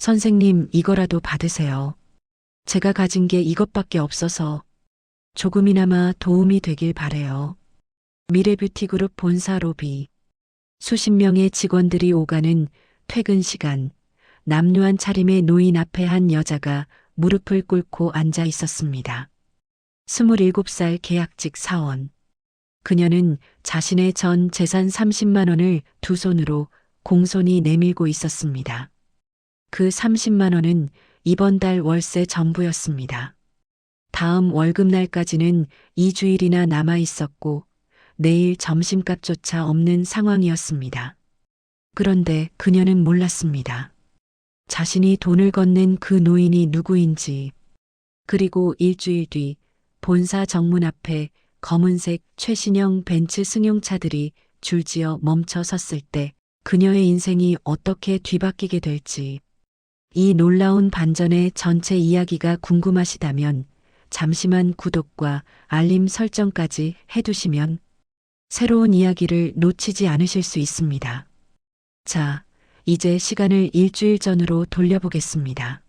선생님, 이거라도 받으세요. 제가 가진 게 이것밖에 없어서 조금이나마 도움이 되길 바래요. 미래뷰티그룹 본사 로비. 수십 명의 직원들이 오가는 퇴근 시간, 남루한 차림의 노인 앞에 한 여자가 무릎을 꿇고 앉아 있었습니다. 27살 계약직 사원. 그녀는 자신의 전 재산 30만 원을 두 손으로 공손히 내밀고 있었습니다. 그 30만 원은 이번 달 월세 전부였습니다. 다음 월급날까지는 2주일이나 남아 있었고 내일 점심값조차 없는 상황이었습니다. 그런데 그녀는 몰랐습니다. 자신이 돈을 건넨 그 노인이 누구인지. 그리고 일주일 뒤 본사 정문 앞에 검은색 최신형 벤츠 승용차들이 줄지어 멈춰 섰을 때 그녀의 인생이 어떻게 뒤바뀌게 될지. 이 놀라운 반전의 전체 이야기가 궁금하시다면 잠시만 구독과 알림 설정까지 해두시면 새로운 이야기를 놓치지 않으실 수 있습니다. 자, 이제 시간을 일주일 전으로 돌려보겠습니다.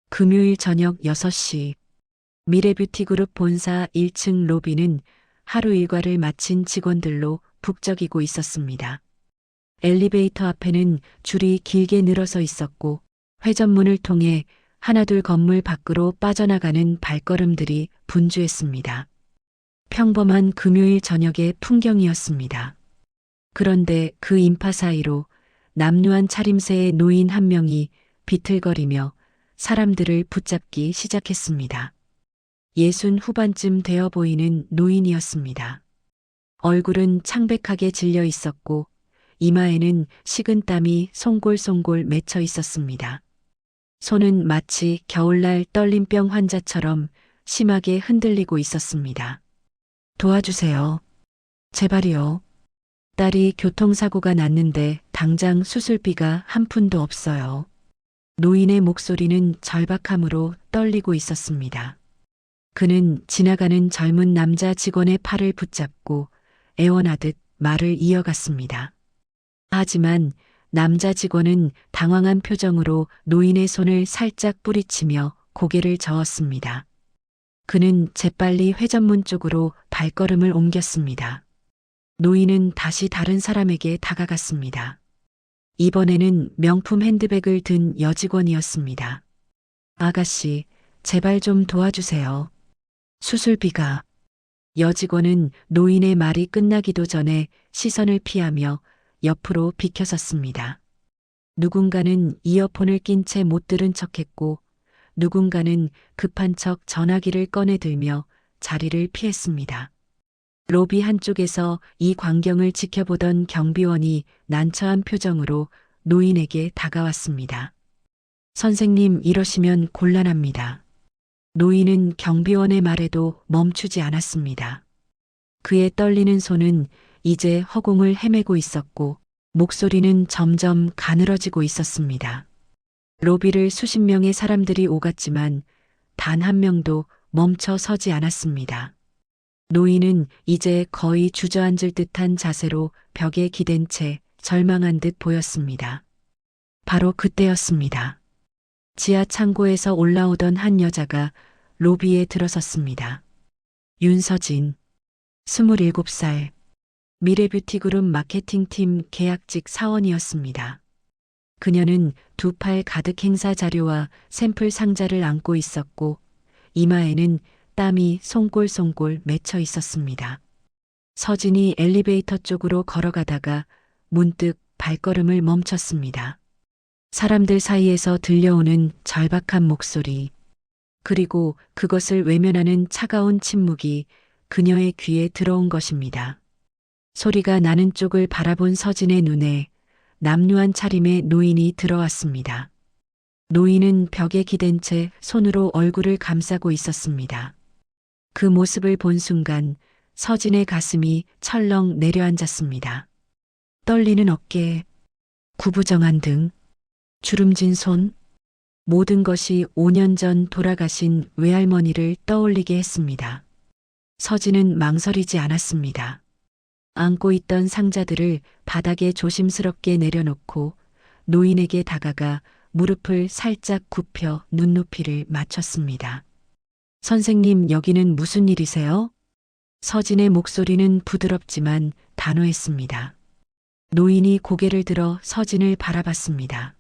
금요일 저녁 6시 미래뷰티그룹 본사 1층 로비는 하루 일과를 마친 직원들로 북적이고 있었습니다. 엘리베이터 앞에는 줄이 길게 늘어서 있었고 회전문을 통해 하나둘 건물 밖으로 빠져나가는 발걸음들이 분주했습니다. 평범한 금요일 저녁의 풍경이었습니다. 그런데 그 인파 사이로 남루한 차림새의 노인 한 명이 비틀거리며 사람들을 붙잡기 시작했습니다. 60 후반쯤 되어 보이는 노인이었습니다. 얼굴은 창백하게 질려 있었고 이마에는 식은땀이 송골송골 맺혀 있었습니다. 손은 마치 겨울날 떨림병 환자처럼 심하게 흔들리고 있었습니다. 도와주세요. 제발이요. 딸이 교통사고가 났는데 당장 수술비가 한 푼도 없어요. 노인의 목소리는 절박함으로 떨리고 있었습니다. 그는 지나가는 젊은 남자 직원의 팔을 붙잡고 애원하듯 말을 이어갔습니다. 하지만 남자 직원은 당황한 표정으로 노인의 손을 살짝 뿌리치며 고개를 저었습니다. 그는 재빨리 회전문 쪽으로 발걸음을 옮겼습니다. 노인은 다시 다른 사람에게 다가갔습니다. 이번에는 명품 핸드백을 든 여직원이었습니다. 아가씨, 제발 좀 도와주세요. 수술비가. 여직원은 노인의 말이 끝나기도 전에 시선을 피하며 옆으로 비켜섰습니다. 누군가는 이어폰을 낀 채 못 들은 척했고 누군가는 급한 척 전화기를 꺼내 들며 자리를 피했습니다. 로비 한쪽에서 이 광경을 지켜보던 경비원이 난처한 표정으로 노인에게 다가왔습니다. 선생님, 이러시면 곤란합니다. 노인은 경비원의 말에도 멈추지 않았습니다. 그의 떨리는 손은 이제 허공을 헤매고 있었고 목소리는 점점 가늘어지고 있었습니다. 로비를 수십 명의 사람들이 오갔지만 단 한 명도 멈춰 서지 않았습니다. 노인은 이제 거의 주저앉을 듯한 자세로 벽에 기댄 채 절망한 듯 보였습니다. 바로 그때였습니다. 지하 창고에서 올라오던 한 여자가 로비에 들어섰습니다. 윤서진, 27살, 미래뷰티그룹 마케팅팀 계약직 사원이었습니다. 그녀는 두 팔 가득 행사 자료와 샘플 상자를 안고 있었고 이마에는 땀이 송골송골 맺혀 있었습니다. 서진이 엘리베이터 쪽으로 걸어가다가 문득 발걸음을 멈췄습니다. 사람들 사이에서 들려오는 절박한 목소리, 그리고 그것을 외면하는 차가운 침묵이 그녀의 귀에 들어온 것입니다. 소리가 나는 쪽을 바라본 서진의 눈에 남루한 차림의 노인이 들어왔습니다. 노인은 벽에 기댄 채 손으로 얼굴을 감싸고 있었습니다. 그 모습을 본 순간 서진의 가슴이 철렁 내려앉았습니다. 떨리는 어깨, 구부정한 등, 주름진 손, 모든 것이 5년 전 돌아가신 외할머니를 떠올리게 했습니다. 서진은 망설이지 않았습니다. 안고 있던 상자들을 바닥에 조심스럽게 내려놓고 노인에게 다가가 무릎을 살짝 굽혀 눈높이를 맞췄습니다. 선생님, 여기는 무슨 일이세요? 서진의 목소리는 부드럽지만 단호했습니다. 노인이 고개를 들어 서진을 바라봤습니다.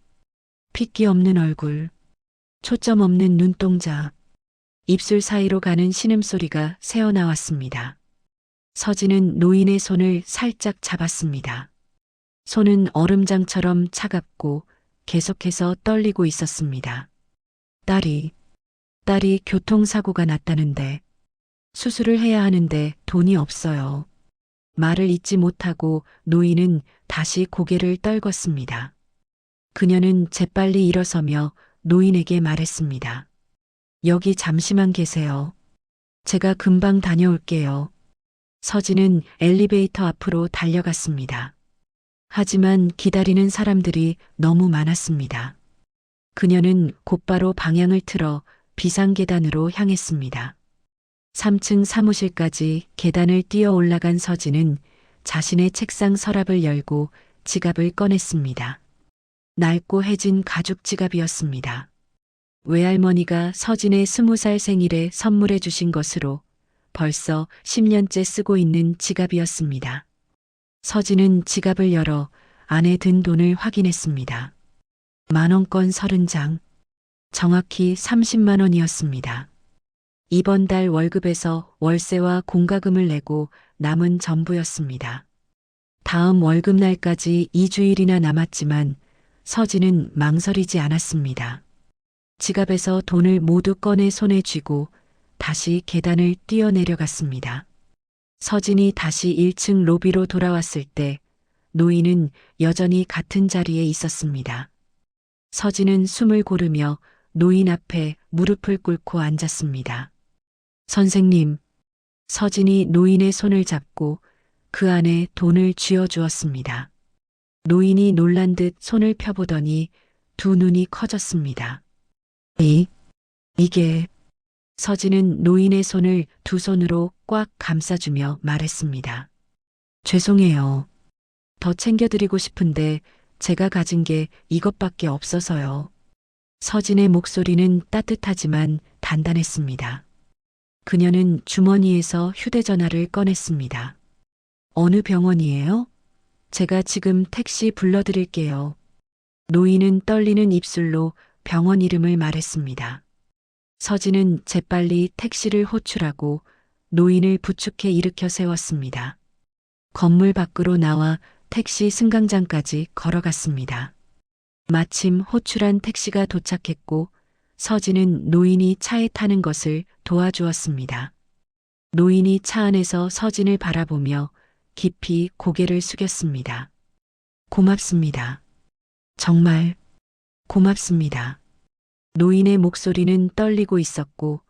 핏기 없는 얼굴, 초점 없는 눈동자, 입술 사이로 가는 신음소리가 새어나왔습니다. 서진은 노인의 손을 살짝 잡았습니다. 손은 얼음장처럼 차갑고 계속해서 떨리고 있었습니다. 딸이 교통사고가 났다는데 수술을 해야 하는데 돈이 없어요. 말을 잇지 못하고 노인은 다시 고개를 떨궜습니다. 그녀는 재빨리 일어서며 노인에게 말했습니다. 여기 잠시만 계세요. 제가 금방 다녀올게요. 서진은 엘리베이터 앞으로 달려갔습니다. 하지만 기다리는 사람들이 너무 많았습니다. 그녀는 곧바로 방향을 틀어 비상계단으로 향했습니다. 3층 사무실까지 계단을 뛰어 올라간 서진은 자신의 책상 서랍을 열고 지갑을 꺼냈습니다. 낡고 해진 가죽 지갑이었습니다. 외할머니가 서진의 20살 생일에 선물해 주신 것으로 벌써 10년째 쓰고 있는 지갑이었습니다. 서진은 지갑을 열어 안에 든 돈을 확인했습니다. 10,000원권 30장, 정확히 30만 원이었습니다. 이번 달 월급에서 월세와 공과금을 내고 남은 전부였습니다. 다음 월급날까지 2주일이나 남았지만 서진은 망설이지 않았습니다. 지갑에서 돈을 모두 꺼내 손에 쥐고 다시 계단을 뛰어내려갔습니다. 서진이 다시 1층 로비로 돌아왔을 때 노인은 여전히 같은 자리에 있었습니다. 서진은 숨을 고르며 노인 앞에 무릎을 꿇고 앉았습니다. 선생님, 서진이 노인의 손을 잡고 그 안에 돈을 쥐어주었습니다. 노인이 놀란 듯 손을 펴보더니 두 눈이 커졌습니다. 이게... 서진은 노인의 손을 두 손으로 꽉 감싸주며 말했습니다. 죄송해요. 더 챙겨드리고 싶은데 제가 가진 게 이것밖에 없어서요. 서진의 목소리는 따뜻하지만 단단했습니다. 그녀는 주머니에서 휴대전화를 꺼냈습니다. 어느 병원이에요? 제가 지금 택시 불러드릴게요. 노인은 떨리는 입술로 병원 이름을 말했습니다. 서진은 재빨리 택시를 호출하고 노인을 부축해 일으켜 세웠습니다. 건물 밖으로 나와 택시 승강장까지 걸어갔습니다. 마침 호출한 택시가 도착했고 서진은 노인이 차에 타는 것을 도와주었습니다. 노인이 차 안에서 서진을 바라보며 깊이 고개를 숙였습니다. 고맙습니다. 정말 고맙습니다. 노인의 목소리는 떨리고 있었고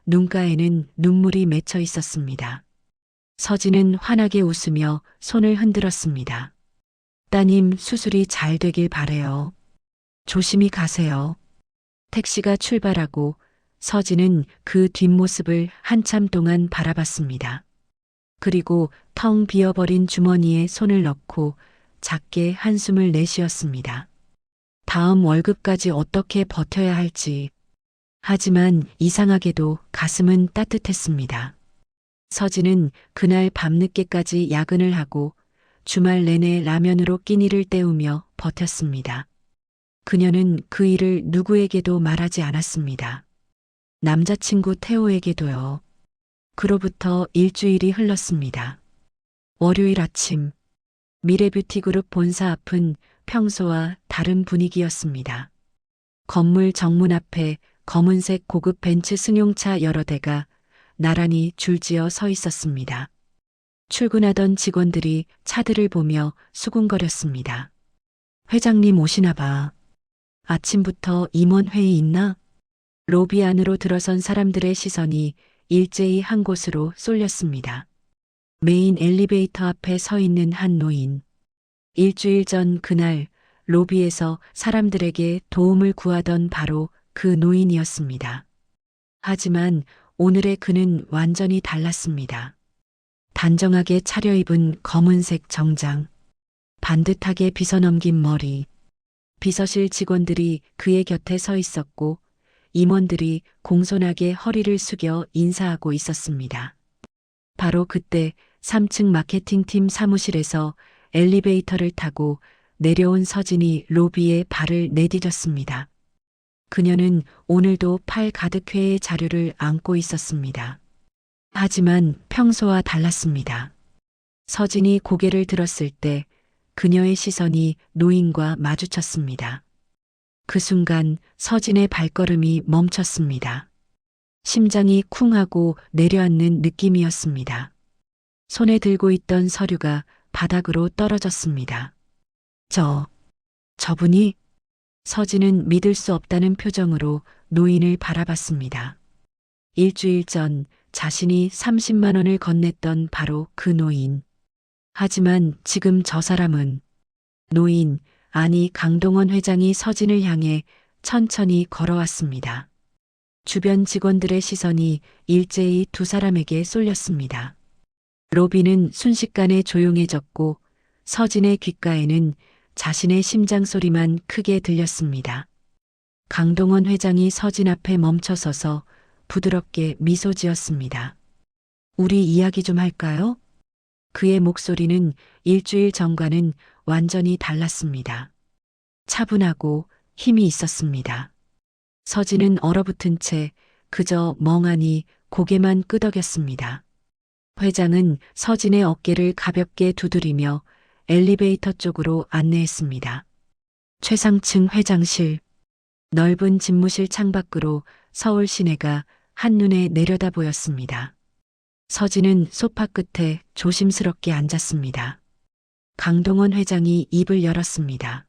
눈가에는 눈물이 맺혀 있었습니다. 서진은 환하게 웃으며 손을 흔들었습니다. 따님, 수술이 잘 되길 바래요. 조심히 가세요. 택시가 출발하고 서진은 그 뒷모습을 한참 동안 바라봤습니다. 그리고 텅 비어버린 주머니에 손을 넣고 작게 한숨을 내쉬었습니다. 다음 월급까지 어떻게 버텨야 할지. 하지만 이상하게도 가슴은 따뜻했습니다. 서진은 그날 밤늦게까지 야근을 하고 주말 내내 라면으로 끼니를 때우며 버텼습니다. 그녀는 그 일을 누구에게도 말하지 않았습니다. 남자친구 태호에게도요. 그로부터 일주일이 흘렀습니다. 월요일 아침, 미래뷰티그룹 본사 앞은 평소와 다른 분위기였습니다. 건물 정문 앞에 검은색 고급 벤츠 승용차 여러 대가 나란히 줄지어 서 있었습니다. 출근하던 직원들이 차들을 보며 수군거렸습니다. 회장님 오시나 봐. 아침부터 임원회의 있나? 로비 안으로 들어선 사람들의 시선이 일제히 한 곳으로 쏠렸습니다. 메인 엘리베이터 앞에 서 있는 한 노인. 일주일 전 그날 로비에서 사람들에게 도움을 구하던 바로 그 노인이었습니다. 하지만 오늘의 그는 완전히 달랐습니다. 단정하게 차려입은 검은색 정장, 반듯하게 빗어넘긴 머리, 비서실 직원들이 그의 곁에 서 있었고 임원들이 공손하게 허리를 숙여 인사하고 있었습니다. 바로 그때 3층 마케팅팀 사무실에서 엘리베이터를 타고 내려온 서진이 로비에 발을 내디뎠습니다. 그녀는 오늘도 팔 가득 회의 자료를 안고 있었습니다. 하지만 평소와 달랐습니다. 서진이 고개를 들었을 때 그녀의 시선이 노인과 마주쳤습니다. 그 순간 서진의 발걸음이 멈췄습니다. 심장이 쿵 하고 내려앉는 느낌이었습니다. 손에 들고 있던 서류가 바닥으로 떨어졌습니다. 저분이? 서진은 믿을 수 없다는 표정으로 노인을 바라봤습니다. 일주일 전 자신이 30만 원을 건넸던 바로 그 노인. 하지만 지금 저 사람은 노인, 아니 강동원 회장이 서진을 향해 천천히 걸어왔습니다. 주변 직원들의 시선이 일제히 두 사람에게 쏠렸습니다. 로비는 순식간에 조용해졌고 서진의 귓가에는 자신의 심장 소리만 크게 들렸습니다. 강동원 회장이 서진 앞에 멈춰서서 부드럽게 미소 지었습니다. 우리 이야기 좀 할까요? 그의 목소리는 일주일 전과는 완전히 달랐습니다. 차분하고 힘이 있었습니다. 서진은 얼어붙은 채 그저 멍하니 고개만 끄덕였습니다. 회장은 서진의 어깨를 가볍게 두드리며 엘리베이터 쪽으로 안내했습니다. 최상층 회장실. 넓은 집무실 창밖으로 서울 시내가 한눈에 내려다 보였습니다. 서진은 소파 끝에 조심스럽게 앉았습니다. 강동원 회장이 입을 열었습니다.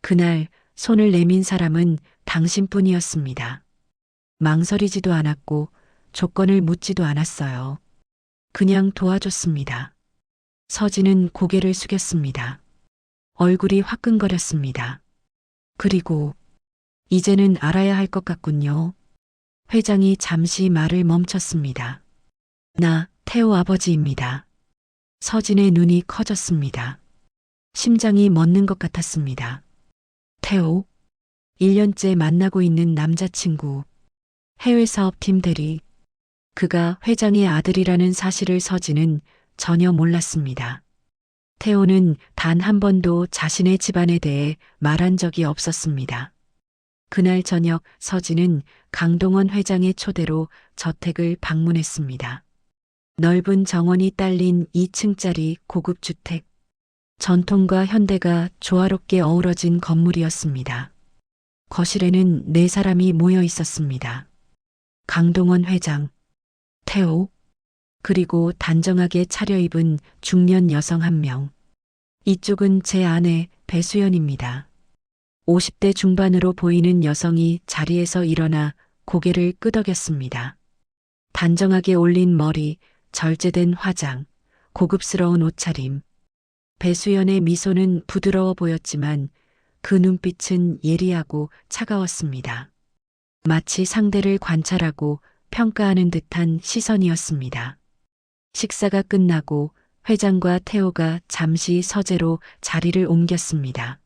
그날 손을 내민 사람은 당신뿐이었습니다. 망설이지도 않았고 조건을 묻지도 않았어요. 그냥 도와줬습니다. 서진은 고개를 숙였습니다. 얼굴이 화끈거렸습니다. 그리고 이제는 알아야 할 것 같군요. 회장이 잠시 말을 멈췄습니다. 나 태호 아버지입니다. 서진의 눈이 커졌습니다. 심장이 멎는 것 같았습니다. 태호? 1년째 만나고 있는 남자친구. 해외사업팀 대리. 그가 회장의 아들이라는 사실을 서진은 전혀 몰랐습니다. 태호는 단 한 번도 자신의 집안에 대해 말한 적이 없었습니다. 그날 저녁 서진은 강동원 회장의 초대로 저택을 방문했습니다. 넓은 정원이 딸린 2층짜리 고급 주택. 전통과 현대가 조화롭게 어우러진 건물이었습니다. 거실에는 4사람이 모여 있었습니다. 강동원 회장, 태호, 그리고 단정하게 차려입은 중년 여성 1명. 이쪽은 제 아내 배수연입니다. 50대 중반으로 보이는 여성이 자리에서 일어나 고개를 끄덕였습니다. 단정하게 올린 머리, 절제된 화장, 고급스러운 옷차림. 배수연의 미소는 부드러워 보였지만 그 눈빛은 예리하고 차가웠습니다. 마치 상대를 관찰하고 평가하는 듯한 시선이었습니다. 식사가 끝나고 회장과 태호가 잠시 서재로 자리를 옮겼습니다.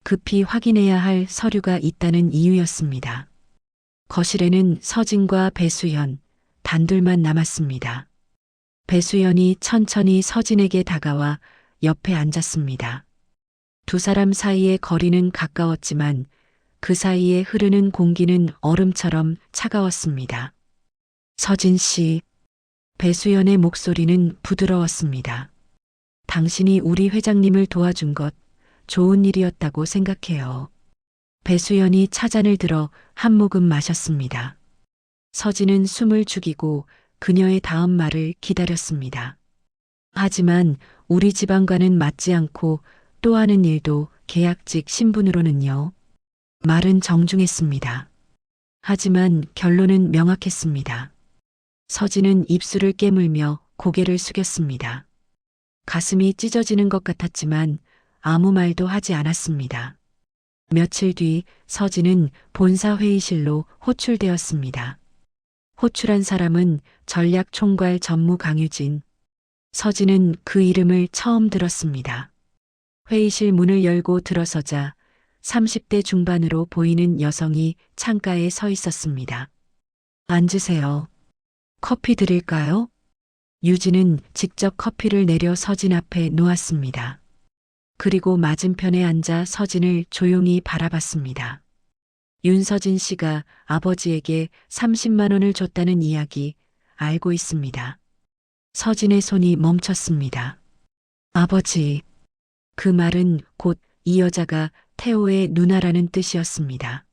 급히 확인해야 할 서류가 있다는 이유였습니다. 거실에는 서진과 배수연, 단둘만 남았습니다. 배수연이 천천히 서진에게 다가와 옆에 앉았습니다. 두 사람 사이의 거리는 가까웠지만 그 사이에 흐르는 공기는 얼음처럼 차가웠습니다. 서진 씨, 배수연의 목소리는 부드러웠습니다. 당신이 우리 회장님을 도와준 것 좋은 일이었다고 생각해요. 배수연이 차잔을 들어 한 모금 마셨습니다. 서진은 숨을 죽이고 그녀의 다음 말을 기다렸습니다. 하지만 우리 집안과는 맞지 않고 또 하는 일도 계약직 신분으로는요. 말은 정중했습니다. 하지만 결론은 명확했습니다. 서진은 입술을 깨물며 고개를 숙였습니다. 가슴이 찢어지는 것 같았지만 아무 말도 하지 않았습니다. 며칠 뒤 서진은 본사 회의실로 호출되었습니다. 호출한 사람은 전략총괄 전무 강유진. 서진은 그 이름을 처음 들었습니다. 회의실 문을 열고 들어서자 30대 중반으로 보이는 여성이 창가에 서 있었습니다. 앉으세요. 커피 드릴까요? 유진은 직접 커피를 내려 서진 앞에 놓았습니다. 그리고 맞은편에 앉아 서진을 조용히 바라봤습니다. 윤서진 씨가 아버지에게 30만 원을 줬다는 이야기 알고 있습니다. 서진의 손이 멈췄습니다. 아버지. 그 말은 곧 이 여자가 태호의 누나라는 뜻이었습니다.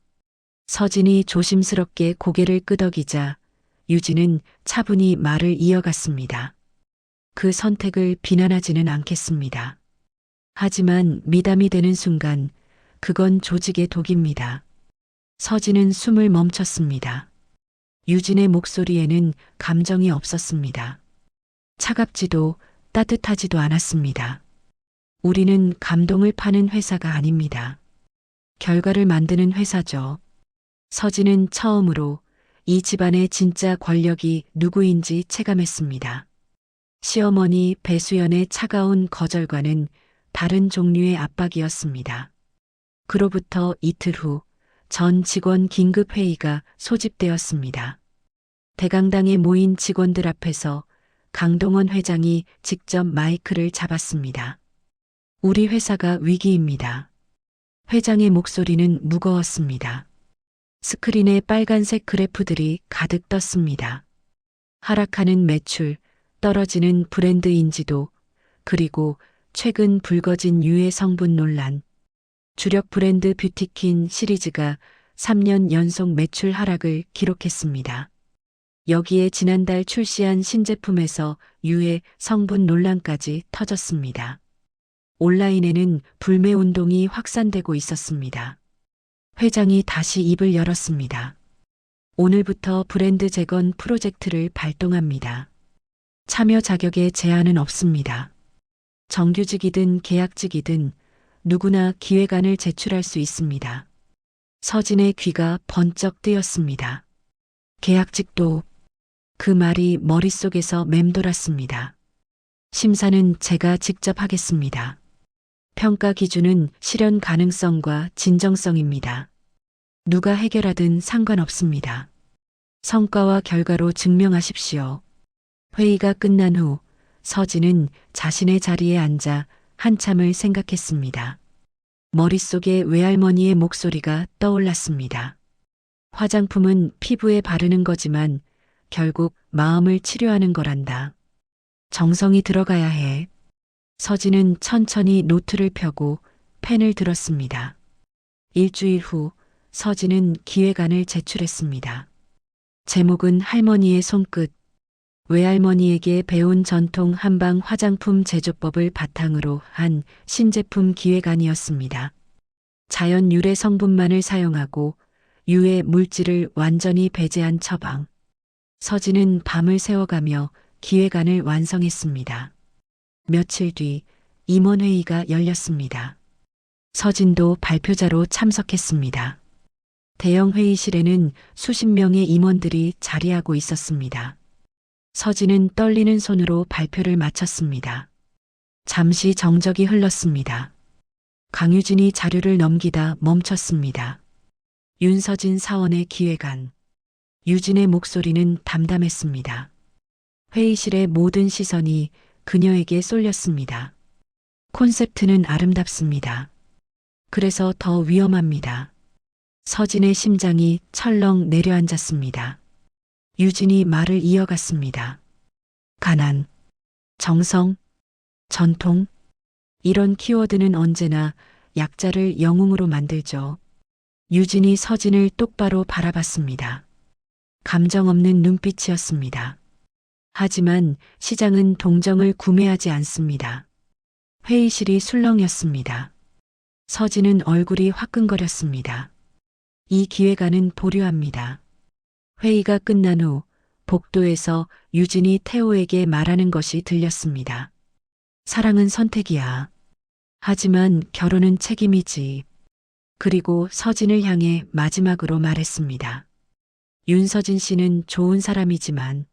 서진이 조심스럽게 고개를 끄덕이자 유진은 차분히 말을 이어갔습니다. 그 선택을 비난하지는 않겠습니다. 하지만 미담이 되는 순간 그건 조직의 독입니다. 서진은 숨을 멈췄습니다. 유진의 목소리에는 감정이 없었습니다. 차갑지도 따뜻하지도 않았습니다. 우리는 감동을 파는 회사가 아닙니다. 결과를 만드는 회사죠. 서진은 처음으로 이 집안의 진짜 권력이 누구인지 체감했습니다. 시어머니 배수연의 차가운 거절과는 다른 종류의 압박이었습니다. 그로부터 이틀 후 전 직원 긴급회의가 소집되었습니다. 대강당에 모인 직원들 앞에서 강동원 회장이 직접 마이크를 잡았습니다. 우리 회사가 위기입니다. 회장의 목소리는 무거웠습니다. 스크린에 빨간색 그래프들이 가득 떴습니다. 하락하는 매출, 떨어지는 브랜드 인지도, 그리고 최근 불거진 유해 성분 논란. 주력 브랜드 뷰티킨 시리즈가 3년 연속 매출 하락을 기록했습니다. 여기에 지난달 출시한 신제품에서 유해 성분 논란까지 터졌습니다. 온라인에는 불매 운동이 확산되고 있었습니다. 회장이 다시 입을 열었습니다. 오늘부터 브랜드 재건 프로젝트를 발동합니다. 참여 자격에 제한은 없습니다. 정규직이든 계약직이든 누구나 기획안을 제출할 수 있습니다. 서진의 귀가 번쩍 뜨였습니다. 계약직도. 그 말이 머릿속에서 맴돌았습니다. 심사는 제가 직접 하겠습니다. 평가 기준은 실현 가능성과 진정성입니다. 누가 해결하든 상관없습니다. 성과와 결과로 증명하십시오. 회의가 끝난 후 서진은 자신의 자리에 앉아 한참을 생각했습니다. 머릿속에 외할머니의 목소리가 떠올랐습니다. 화장품은 피부에 바르는 거지만 결국 마음을 치료하는 거란다. 정성이 들어가야 해. 서진은 천천히 노트를 펴고 펜을 들었습니다. 일주일 후 서진은 기획안을 제출했습니다. 제목은 할머니의 손끝. 외할머니에게 배운 전통 한방 화장품 제조법을 바탕으로 한 신제품 기획안이었습니다. 자연 유래 성분만을 사용하고 유해 물질을 완전히 배제한 처방. 서진은 밤을 새워가며 기획안을 완성했습니다. 며칠 뒤 임원회의가 열렸습니다. 서진도 발표자로 참석했습니다. 대형 회의실에는 수십 명의 임원들이 자리하고 있었습니다. 서진은 떨리는 손으로 발표를 마쳤습니다. 잠시 정적이 흘렀습니다. 강유진이 자료를 넘기다 멈췄습니다. 윤서진 사원의 기획안. 유진의 목소리는 담담했습니다. 회의실의 모든 시선이 그녀에게 쏠렸습니다. 콘셉트는 아름답습니다. 그래서 더 위험합니다. 서진의 심장이 철렁 내려앉았습니다. 유진이 말을 이어갔습니다. 가난, 정성, 전통. 이런 키워드는 언제나 약자를 영웅으로 만들죠. 유진이 서진을 똑바로 바라봤습니다. 감정 없는 눈빛이었습니다. 하지만 시장은 동정을 구매하지 않습니다. 회의실이 술렁였습니다. 서진은 얼굴이 화끈거렸습니다. 이 기획안은 보류합니다. 회의가 끝난 후 복도에서 유진이 태호에게 말하는 것이 들렸습니다. 사랑은 선택이야. 하지만 결혼은 책임이지. 그리고 서진을 향해 마지막으로 말했습니다. 윤서진 씨는 좋은 사람이지만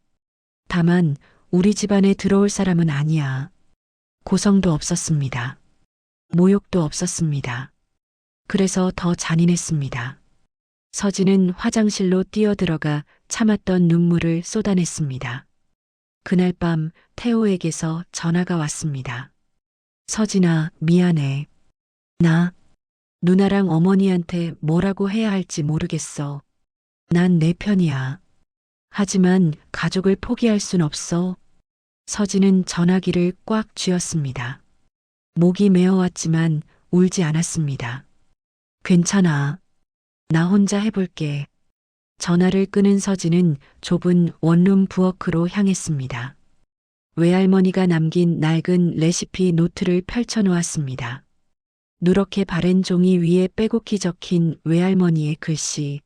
다만 우리 집안에 들어올 사람은 아니야. 고성도 없었습니다. 모욕도 없었습니다. 그래서 더 잔인했습니다. 서진은 화장실로 뛰어들어가 참았던 눈물을 쏟아냈습니다. 그날 밤 태호에게서 전화가 왔습니다. 서진아, 미안해. 나 누나랑 어머니한테 뭐라고 해야 할지 모르겠어. 난 내 편이야. 하지만 가족을 포기할 순 없어. 서진은 전화기를 꽉 쥐었습니다. 목이 메어왔지만 울지 않았습니다. 괜찮아. 나 혼자 해볼게. 전화를 끊은 서진은 좁은 원룸 부엌으로 향했습니다. 외할머니가 남긴 낡은 레시피 노트를 펼쳐놓았습니다. 누렇게 바랜 종이 위에 빼곡히 적힌 외할머니의 글씨.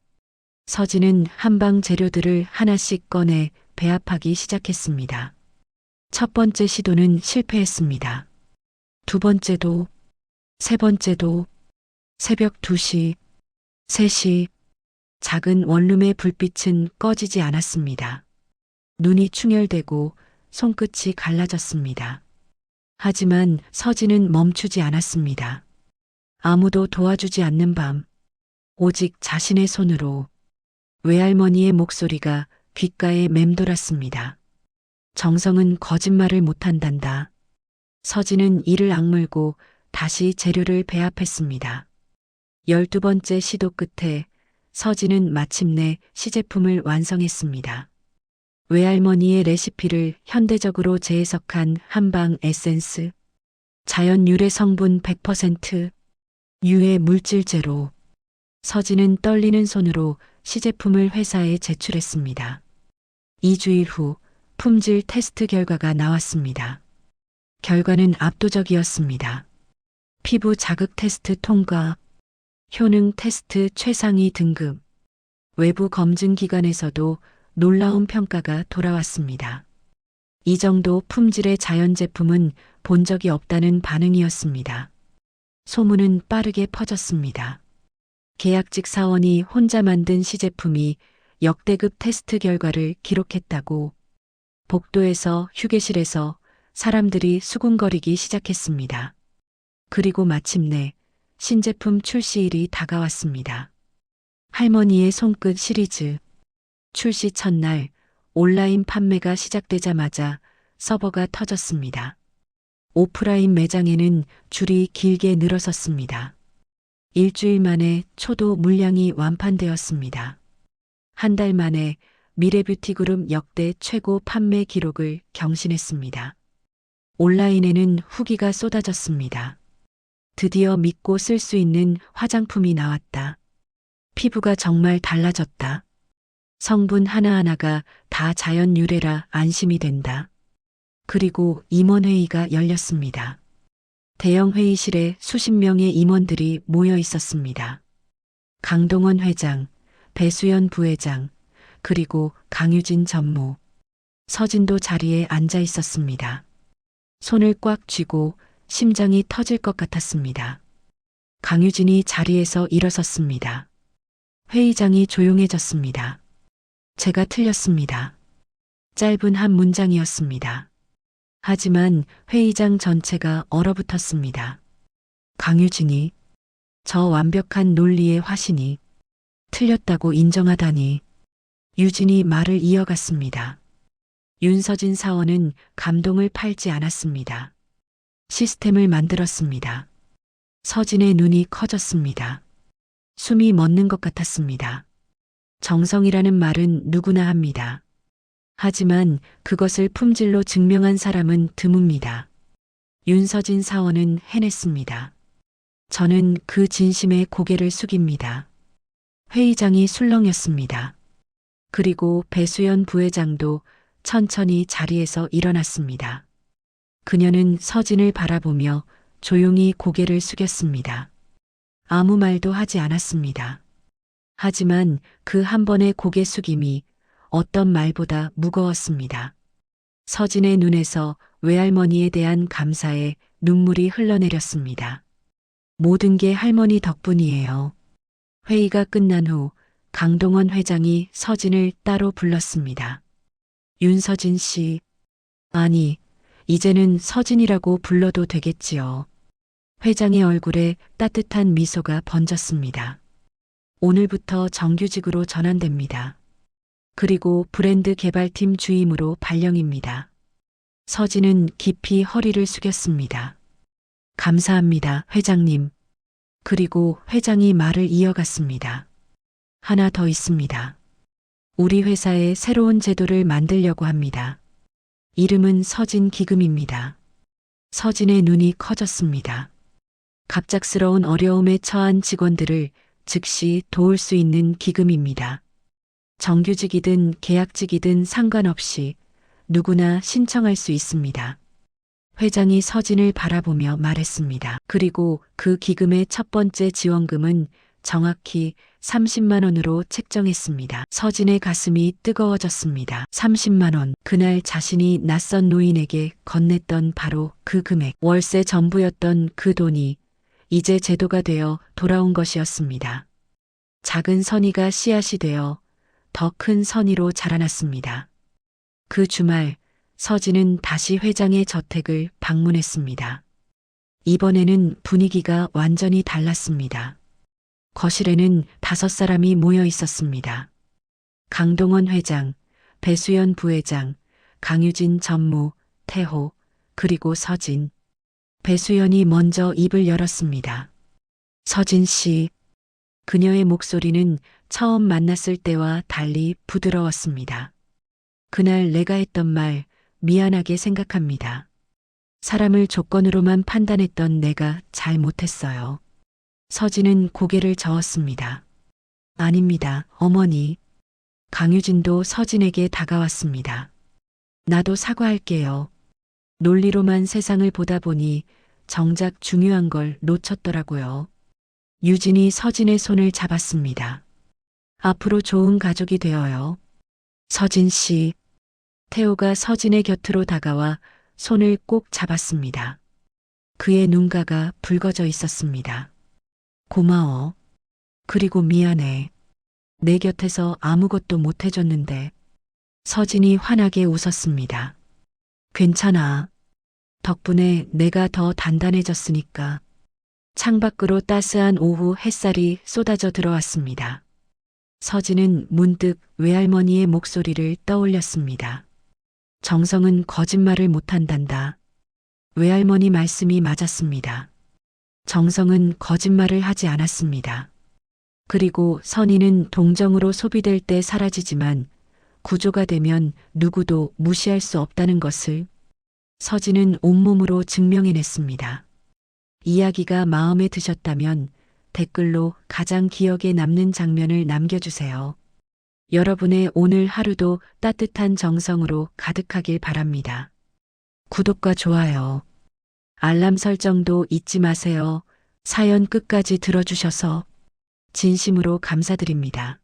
서진은 한방 재료들을 하나씩 꺼내 배합하기 시작했습니다. 첫 번째 시도는 실패했습니다. 두 번째도, 세 번째도, 새벽 2시, 3시, 작은 원룸의 불빛은 꺼지지 않았습니다. 눈이 충혈되고 손끝이 갈라졌습니다. 하지만 서진은 멈추지 않았습니다. 아무도 도와주지 않는 밤, 오직 자신의 손으로 외할머니의 목소리가 귓가에 맴돌았습니다. 정성은 거짓말을 못한단다. 서진은 이를 악물고 다시 재료를 배합했습니다. 12번째 시도 끝에 서진은 마침내 시제품을 완성했습니다. 외할머니의 레시피를 현대적으로 재해석한 한방 에센스, 자연 유래 성분 100%, 유해 물질 제로. 서진은 떨리는 손으로 시제품을 회사에 제출했습니다. 2주일 후 품질 테스트 결과가 나왔습니다. 결과는 압도적이었습니다. 피부 자극 테스트 통과, 효능 테스트 최상위 등급, 외부 검증 기관에서도 놀라운 평가가 돌아왔습니다. 이 정도 품질의 자연 제품은 본 적이 없다는 반응이었습니다. 소문은 빠르게 퍼졌습니다. 계약직 사원이 혼자 만든 시제품이 역대급 테스트 결과를 기록했다고 복도에서 휴게실에서 사람들이 수군거리기 시작했습니다. 그리고 마침내 신제품 출시일이 다가왔습니다. 할머니의 손끝 시리즈. 출시 첫날 온라인 판매가 시작되자마자 서버가 터졌습니다. 오프라인 매장에는 줄이 길게 늘어섰습니다. 일주일 만에 초도 물량이 완판되었습니다. 한 달 만에 미래뷰티그룹 역대 최고 판매 기록을 경신했습니다. 온라인에는 후기가 쏟아졌습니다. 드디어 믿고 쓸 수 있는 화장품이 나왔다. 피부가 정말 달라졌다. 성분 하나하나가 다 자연 유래라 안심이 된다. 그리고 임원회의가 열렸습니다. 대형 회의실에 수십 명의 임원들이 모여 있었습니다. 강동원 회장, 배수연 부회장, 그리고 강유진 전무, 서진도 자리에 앉아 있었습니다. 손을 꽉 쥐고 심장이 터질 것 같았습니다. 강유진이 자리에서 일어섰습니다. 회의장이 조용해졌습니다. 제가 틀렸습니다. 짧은 한 문장이었습니다. 하지만 회의장 전체가 얼어붙었습니다. 강유진이, 저 완벽한 논리의 화신이 틀렸다고 인정하다니. 유진이 말을 이어갔습니다. 윤서진 사원은 감동을 팔지 않았습니다. 시스템을 만들었습니다. 서진의 눈이 커졌습니다. 숨이 멎는 것 같았습니다. 정성이라는 말은 누구나 합니다. 하지만 그것을 품질로 증명한 사람은 드뭅니다. 윤서진 사원은 해냈습니다. 저는 그 진심에 고개를 숙입니다. 회의장이 술렁였습니다. 그리고 배수연 부회장도 천천히 자리에서 일어났습니다. 그녀는 서진을 바라보며 조용히 고개를 숙였습니다. 아무 말도 하지 않았습니다. 하지만 그 한 번의 고개 숙임이 어떤 말보다 무거웠습니다. 서진의 눈에서 외할머니에 대한 감사에 눈물이 흘러내렸습니다. 모든 게 할머니 덕분이에요. 회의가 끝난 후 강동원 회장이 서진을 따로 불렀습니다. 윤서진 씨, 아니, 이제는 서진이라고 불러도 되겠지요. 회장의 얼굴에 따뜻한 미소가 번졌습니다. 오늘부터 정규직으로 전환됩니다. 그리고 브랜드 개발팀 주임으로 발령입니다. 서진은 깊이 허리를 숙였습니다. 감사합니다, 회장님. 그리고 회장이 말을 이어갔습니다. 하나 더 있습니다. 우리 회사에 새로운 제도를 만들려고 합니다. 이름은 서진 기금입니다. 서진의 눈이 커졌습니다. 갑작스러운 어려움에 처한 직원들을 즉시 도울 수 있는 기금입니다. 정규직이든 계약직이든 상관없이 누구나 신청할 수 있습니다. 회장이 서진을 바라보며 말했습니다. 그리고 그 기금의 첫 번째 지원금은 정확히 30만 원으로 책정했습니다. 서진의 가슴이 뜨거워졌습니다. 30만 원. 그날 자신이 낯선 노인에게 건넸던 바로 그 금액. 월세 전부였던 그 돈이 이제 제도가 되어 돌아온 것이었습니다. 작은 선의가 씨앗이 되어 더 큰 선의로 자라났습니다. 그 주말 서진은 다시 회장의 저택을 방문했습니다. 이번에는 분위기가 완전히 달랐습니다. 거실에는 5사람이 모여 있었습니다. 강동원 회장, 배수연 부회장, 강유진 전무, 태호, 그리고 서진. 배수연이 먼저 입을 열었습니다. 서진 씨. 그녀의 목소리는 처음 만났을 때와 달리 부드러웠습니다. 그날 내가 했던 말 미안하게 생각합니다. 사람을 조건으로만 판단했던 내가 잘못했어요. 서진은 고개를 저었습니다. 아닙니다, 어머니. 강유진도 서진에게 다가왔습니다. 나도 사과할게요. 논리로만 세상을 보다 보니 정작 중요한 걸 놓쳤더라고요. 유진이 서진의 손을 잡았습니다. 앞으로 좋은 가족이 되어요. 서진 씨. 태호가 서진의 곁으로 다가와 손을 꼭 잡았습니다. 그의 눈가가 붉어져 있었습니다. 고마워. 그리고 미안해. 내 곁에서 아무것도 못 해줬는데. 서진이 환하게 웃었습니다. 괜찮아. 덕분에 내가 더 단단해졌으니까. 창밖으로 따스한 오후 햇살이 쏟아져 들어왔습니다. 서진은 문득 외할머니의 목소리를 떠올렸습니다. 정성은 거짓말을 못한단다. 외할머니 말씀이 맞았습니다. 정성은 거짓말을 하지 않았습니다. 그리고 선의는 동정으로 소비될 때 사라지지만 구조가 되면 누구도 무시할 수 없다는 것을 서진은 온몸으로 증명해냈습니다. 이야기가 마음에 드셨다면 댓글로 가장 기억에 남는 장면을 남겨주세요. 여러분의 오늘 하루도 따뜻한 정성으로 가득하길 바랍니다. 구독과 좋아요, 알람 설정도 잊지 마세요. 사연 끝까지 들어주셔서 진심으로 감사드립니다.